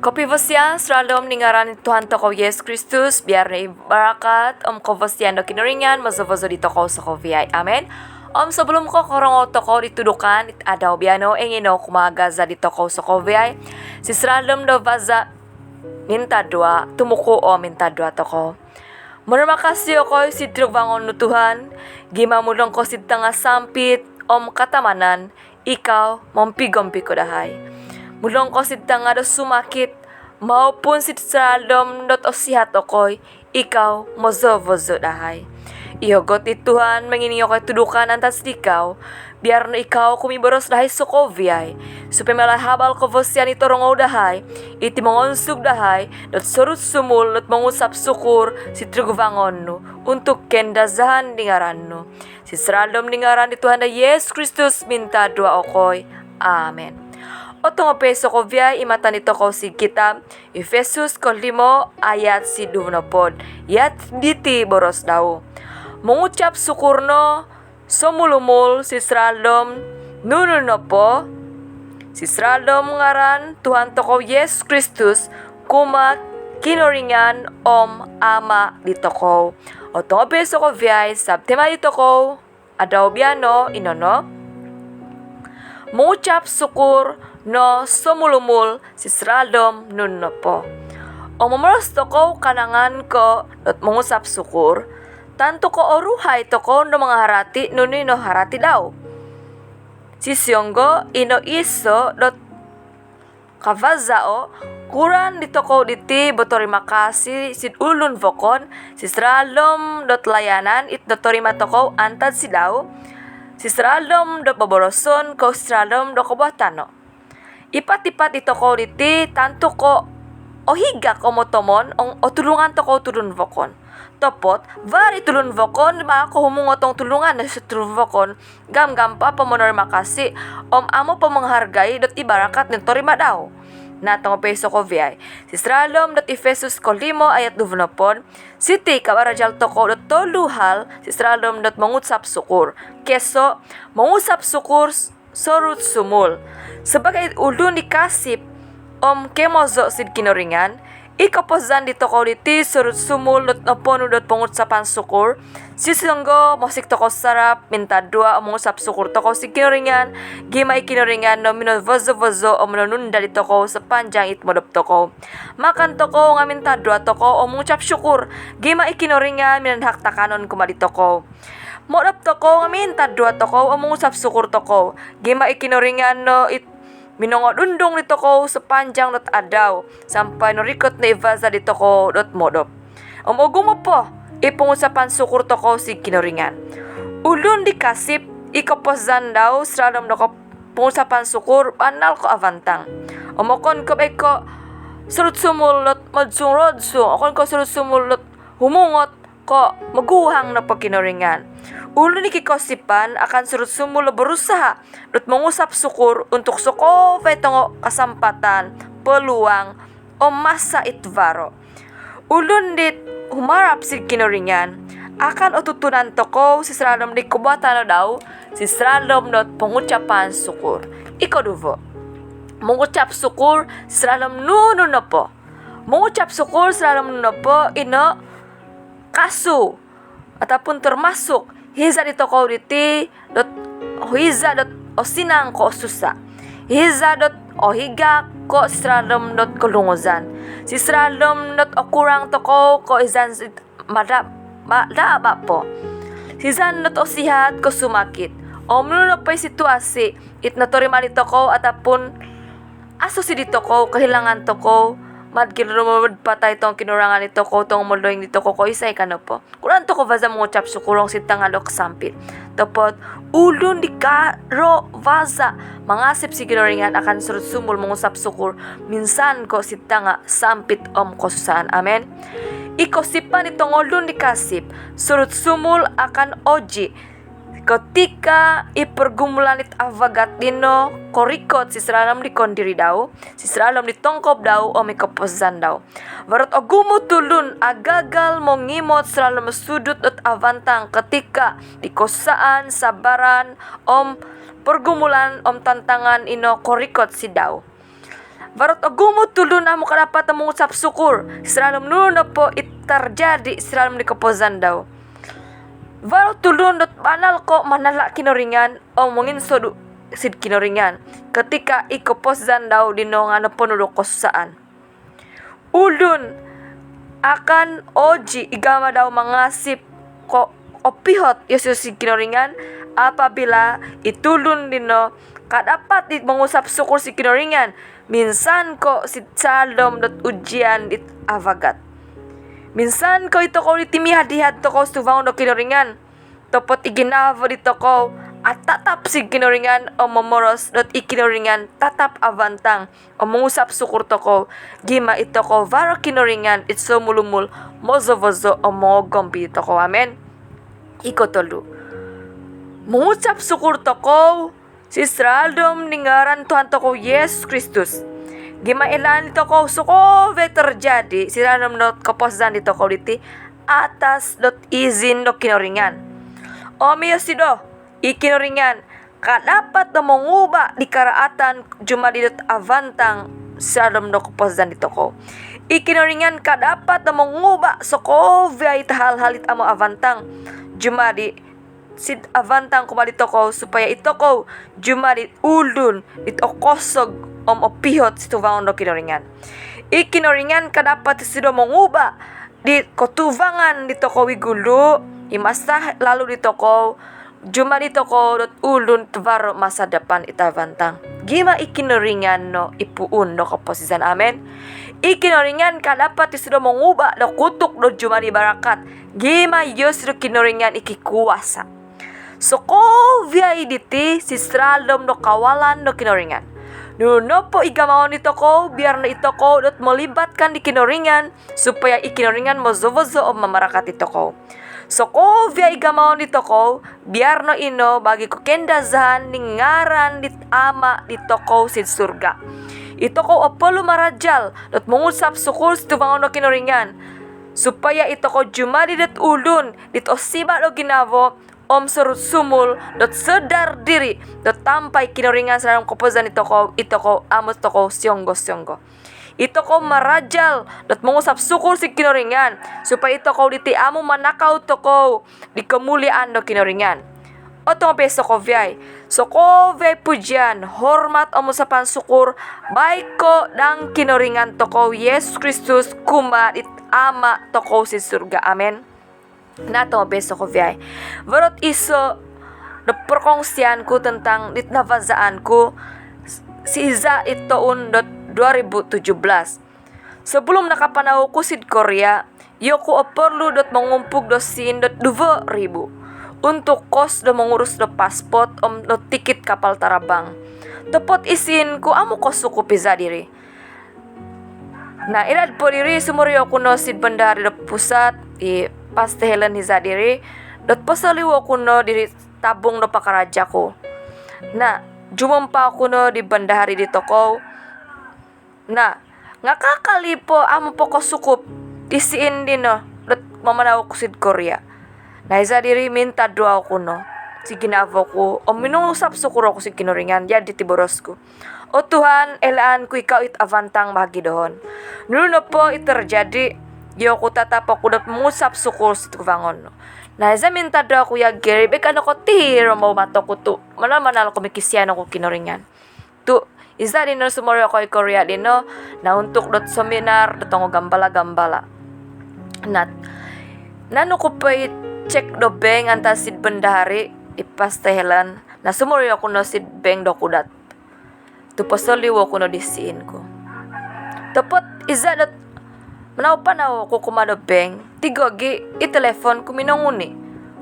Kopivosian selalu meninggaran Tuhan toko Yesus Kristus, biar na barakat kopivosian do kinaringan mazovozo di toko sokoviay. Amen. Sebelum ko korongo toko ditudukan ada obiano engino kumagaza di toko sokoviay. Si selalu do vaza minta doa, tumuko o minta doa toko. Terima kasih ako si trugvangon no Tuhan, gimamulong ko si tanga sampit katamanan, ikaw mampigompi ko dahay. Mulong ko si tanga do sumakit, maupun si saladom dot osihat okoy, ikaw mozovozo dahay. Ihogot ni Tuhan manginiyo kay tudukan antas ikaw, biar na ikaw kumiboros dahay sokoviay, supaya malahabal ko vosyan ito rongaw dahay, iti mongonsug dahay, dot surut sumul dot mangusap sukur si trugvangon no, untuk kendazahan dingaran no. Si saladom dingaran ni Tuhan na Yesus Kristus minta doa okoy. Amen. Otong peso ko via imata nito ko si kitab Efesus 5 ayat si 20. Yat diti boros daw. Mengucap syukurno somulumul si sralom nununo po. Si sralom ngaran Tuhan toko Yesus Kristus kuma kinoringan ama dito ko. Otong peso ko via sabtema dito ko adaw biano inono. Mengucap syukur no somulumul si sralom nunno po. O mamoros toko kanangan ko at mengusap syukur, tanto ko oruhay toko no mga harati nuni no harati daw. Si siyonggo ino iso dot kavazao kuran dito ko diti botori makasi si ulun vokon si sralom dot layanan it dotori matoko antad si daw. Si sralom dot baboroson ko sralom dot kabuhatano. Ipat-ipat ito ko diti tanto ko o higa ko motomon o tulungan to ko tulun vokon. Topot, vari tulun vokon, mga ko humungot tong tulungan na sa tulun vokon, gam-gam pa pamonor makasi, amo pa manghargay dot ibarakat ng torima daw. Natong peso ko viyay. Si sralom dot Efesus 5 ayat 20, siti kabarajal to ko dot toluhal, si sralom dot mangutsap sukur. Keso, mangusap sukur sorut sumul. Sebagai ulun dikasip kemozo sid kinoringan, ikapozan dito ko diti surut sumul dot naponu dot pangutsapan sukur. Sisunggo mosik toko sarap minta dua mangusap sukur toko si kinoringan, gimay kinoringan no minovozo-vozo manununda dito ko sa panjang itmodop toko. Makan toko nga minta dua toko mangucap syukur, gimay kinoringan minanhak takanon kumadito ko. Modap toko nga minta dua toko mangusap sukur toko, gimay kinoringan no minongod undong dito ko sa panjang dot adaw sampai norikot na ivaza dito ko dot modop. Ugumo po ipungusapan sukur to ko si kinoringan. Ulun dikasip ikapozan daw sralom do ko pungusapan sukur anal ko avantang. Umokon ko beko surut sumulot madsungrod akon ko surut sumulot humungot ko maguhang na pagkinoringan. Ulo ni kikosipan akan surut sumulo berusaha dot mengusap syukur untuk soko vetongo kasampatan, peluang o masa itvaro. Ulun dit humarap si kinoringan akan ututunan toko si sralom di kubatan daw si sralom dot pengucapan syukur. Iko duvo. Mengucap syukur si sralom nuno po. Mengucap syukur sralom nuno po ino kasu ataupun termasuk hiza dito ko diti dot hiza dot osinang ko susa hiza dot ohiga ko sralom dot kulungozan si sralom dot okurang toko ko izan mada po si zan dot osihat ko sumakit menuno pa situasi it natorima dito ko ataupun aso si dito ko kahilangan toko madgilumod patay tong kinurangan nito ko tong muloy nito ko isay kano po. Kuran to ko vaza mo chap sukurong sitangalok sampit. Tapot ulun di karo vaza mangasip si kinuringan akan surut sumul mangusap sukur minsan ko sitanga sampit kosusan. Amen. Ikosipan itong ulun di kasip surut sumul akan oji. Ketika ipergumulan it avagat dino korikot si sralom di kondiri daw, si sralom di tongkop daw o mikapozan daw. Varot agumo tulun agagal mongimot sralom sudut at avantang ketika di kosaan sabaran pergumulan tantangan ino korikot si daw. Varot agumot tulun amo kadapat mengusap syukur. Siralom nuno po terjadi siralom di kepozan daw. Varot tulun dot banal ko manala kinoringan o mungin sodu sid kinoringan. Ketika ikopozan daw dino ngano ponudok kosaan. Ulun akan oji igama daw mangasip ko opihot Yesus kinoringan apabila itulun dino kadapat dit mengusap syukur si kinoringan minsan ko si salom dot ujian dit avagat minsan ko ito ko ditimihad-hihad to ko stuvang do kinoringan topot iginavo dito ko at tatap si kinoringan o momoros dot ikinoringan tatap avantang o mengusap syukur to ko gima ito ko varo kinoringan itso mulumul mozo-vozo o mogompi ito ko amen. Iko tolu mengucap syukur to ko si Sraldom ningaran Tuhan to ko Yesus Kristus gima ilan ito ko sukove terjadi si Sraldom dot kapozan dito ko diti atas dot izin do kinoringan o miyosido ikinoringan kadapat na menguba di karaatan jumadidot avantang Sraldom do kapozan dito ko ikinoringan kadapat na menguba sokovya ita hal-halit amo avantang jumadi sid avantang kumali toko supaya ito ko jumadi uldun ito kosog opihot si tuvangon do kinoringan ikinoringan kadapat sido menguba di kotuvangan dito ko wigulu imasta lalu dito ko jumadi toko dot uldun tvaro masa depan ita avantang gima ikinoringan no ipuun do kaposisan amen. Ikinoringan kadapat isido mengubah do kutuk do jumadi barakat gima yosro kinoringan iki kuasa sokovia iditi si Sraldom do kawalan do kinoringan nuno po igamaon ito ko biar na ito ko dot melibatkan di kinoringan supaya ikinoringan mozovozo o mamarakat ito ko sokovia igamaon ito ko biar no ino bagi ko kendazahan ningaran dit ama dito ko sid surga ito ko apolo marajal dot mengusap syukur sa tubangon do kinoringan supaya ito ko jumadi dat ulun dit osiba do ginavo om serut sumul dot sedar diri dot tampai kinoringan sa dalam kapozan ito ko amos to ko sionggo ito ko marajal dot mengusap syukur si kinoringan supaya ito ko diti amo manakaw to ko di kemuliaan do kinoringan otong beso ko viay sokovay pujian hormat o musapan syukur baik ko dang kinoringan to ko Yesus Kristus kuma it ama to ko si surga amen. Nato beso ko viay verot iso do perkongsian ku tentang ditnavazaan ku si Iza itoon dot 2017 sebelum nakapanaw ko sid Korea yoko perlu dot mengumpuk do sin dot 2,000 untuk kos do mengurus do pasport do tiket kapal tarabang tepot isin ku amo kos suku pizza diri na irad po diri sumuryo kuno sid bandari do pusat i pastehelan hiza diri dot pasaliwo kuno diri tabung do pakaraja ko na jumampa kuno di bandari di toko na ngakakali po amo po ko sukup isiin dino dot mamanaw ko sid Korea na hiza diri minta doa kuno si ginavo ko o minungusap sukuro ko si kinoringan jadi tiboros ko o Tuhan elaan ku ikaw it avantang bagi dohon nuno po it terjadi yo ko tatapa ko dot mengusap sukur si tuvangon na hiza minta doa ko ya geri bekano ko tihiro mo mato ko tu mana ko mikisiano ko kinoringan tu isa dino sumoryo ko Korea dino na untuk dot seminar dot gambala nat nano ko pa check do bank anta sid bandari ipastehelan na sumoryo ko no sid bank do kudat tu pasaliwo ko no disiin ko tapot isa dot manaw ko kumado bank tigogi i-telefon ko minanguni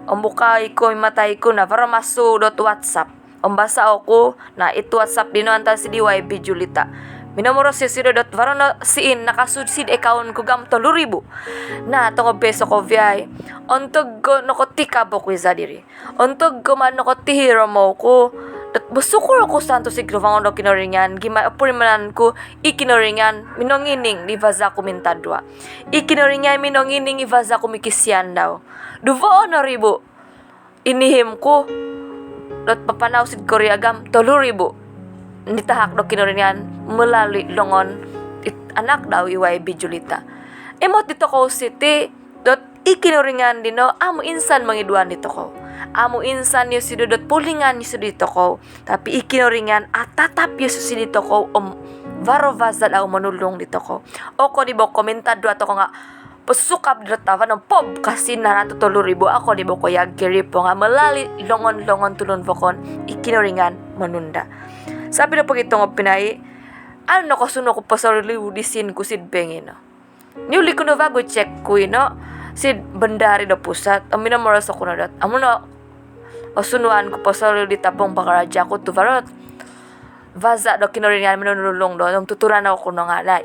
ang bukay ko imatay ko na para masu dot WhatsApp ang basa ako na it WhatsApp dino anta si DYB Julita minamuro si dot para na siin nakasudsid account ko gam 3,000 na tongo beso ko viay ontog ko nokotika bo ko izadiri ontog ko man nokotihiro mo ko dat busukuro ko santo sigro vangon do kinoringan gima apurimanan ko ikinoringan minongining di vaza ko mintadwa ikinoringan minongining i vaza ko mikisian daw duvo na ribu inihim ko dat papanaw sid Korea gam 3,000 nitahak do kinuringan melalui longon anak daw YB Julita. Emot dito ko city dot ikinuringan dino amo insan mangiduan dito ko. Amo insan yo si dodot pulingan yo dito ko. Tapi ikinuringan atatap yo si dito ko varo vaza daw manulong dito ko. Oko di bo komentado ato ko nga pasukap dratawa ng pob kasi naratutuluribo ako di bo ko yagiri po nga malali longon-longon tulon vokon ikinuringan manunda. Sabi na pag itong pinay, ano ko suno ko pa sa liudisin ko sid bengin. Niuli ko na bago check ko sid bandari na pusat. Amin na maras ako na dat. Amo na sunuan ko pa sa liuditabong bakaraja ko tuvarot. Vaza do kinoringan manunulong do. Nung tuturan ako na nga na.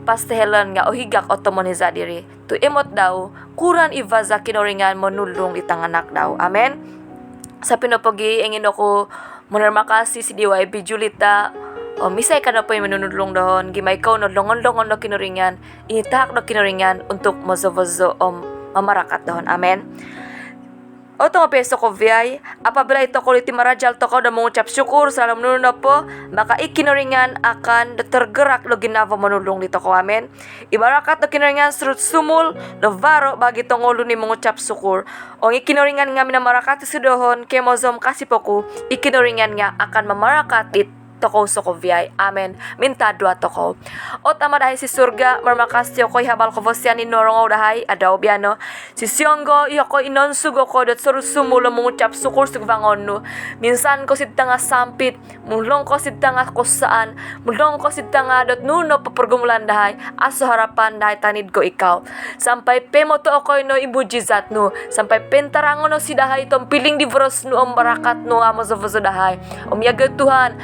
Pastehelan nga o higak otomoniza diri. Tu emot daw, kuran ivaza kinoringan manulong itang anak daw. Amen? Sa pinapagi, engin ako munar makasi si DYB Julita o misay ka na po yung manunulong doon gimay ko no longon-longon no kinuringan initahak no kinuringan untuk mazovozo o mamarakat doon. Amen. O ito nga peso ko viyay apabila ito ko liti marajal to ko na mengucap syukur sa alam nuno po maka ikinuringan akan tergerak lo ginava manulong dito ko. Amen. Ibarakat no kinuringan surut sumul no varo bagi tongolo ni mengucap syukur o ikinuringan nga minamarakat si dohon kay mozom kasi po ko ikinuringan nga akan mamarakat it toko so ko viyay. Amen. Minta dua toko. O tama dahil si surga marmakasyo ko habal ko vosyan ni norongo dahay adaw biano. Si siyonggo iyo ko inonsugo ko dot sorusumulo mengucap syukur sugvangon no. Minsan ko sidta nga sampit, mulong ko sidta nga kusaan, mulong ko sidta nga dot nuno papergumulan dahay aso harapan dahay tanid ko ikaw. Sampai pemo to ako no ibujizat no. Sampai pentarango no si dahay itong piling di vros no barakat no amo sa dahay. Yaga Tuhan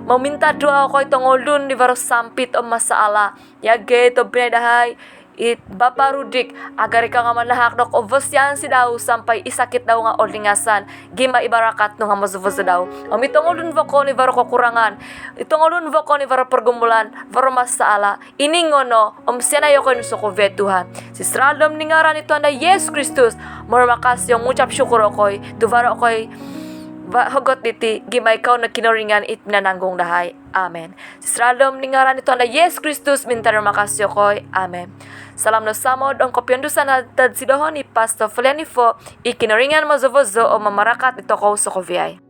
maminta doa ko itong ulun di varos sampit o masaala. Yage ito pinadahay it Bapa Rudik agar ikaw nga manahak dok o vosyan si daw sampai isakit daw nga olingasan gima ibarakat no nga mazuvozo daw. Itong ulun voko ni varo kukurangan. Itong ulun voko ni varo pergumulan varo masaala. Iningono sinayo ko nuso ko Tuhan. Si sraldom ningaran ito anda Yesus Kristus. Marmakas yung ngucap syukur ako'y tuvaro ako'y hugot diti gimay kaw na kinuringan it nananggong dahay. Amen. Sisralom ningaran ito na Yesus Kristus minta makasyo koy. Amen. Salam no samod ang kopyondusan na tad sidohon ni Pastor Flenifo ikinuringan mo zovozo o mamarakat ito ko sa koviyay.